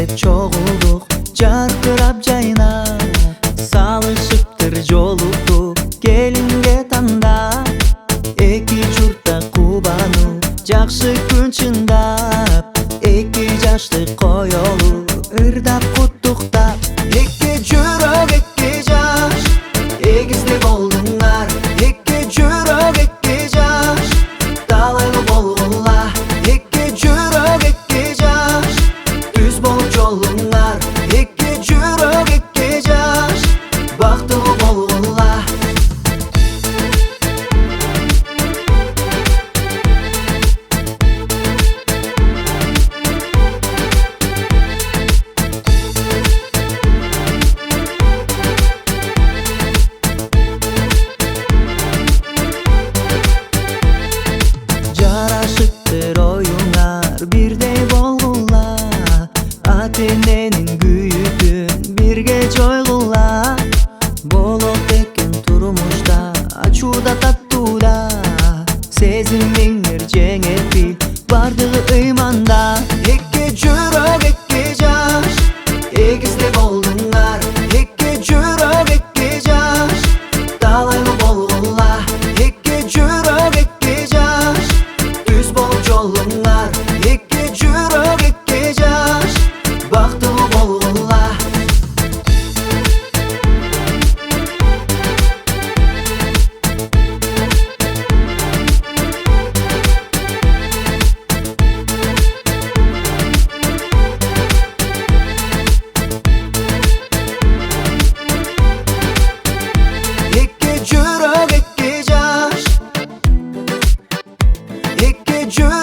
dep çoğulduk, jarkırap jaynap. Salışıptır joluktu kelinge tandap. Eki jurtta kubanup, jakşı күн чындап. Эки жаштык коёлу ырдап куттуктап. Эки жүрөк эки жаш эгизде болдуңар. Эки жүрөк эки жаш талайлуу болгула. Эки жүрөк эки жаш түз болуп жолуңар. Эки жүрөк эки жаш бактылуу болгула. Жарашыктыр оюңар бирдей болгула. Ата эненин күйүтүн бирге жойгула. Болот экен турмушта ачууда таттууда. Сезимиңер жеңет бил бардыгы ыйманда. Эки жүрөк эки жаш эгизде болдуңар. Эки жүрөк эки жаш талайлуу болгула. Эки жүрөк эки жаш түз болуп жолуңар. Эки жүрөк эки жаш бактылуу болгула. Эки жүрөк эки жаш. Эки жүрөк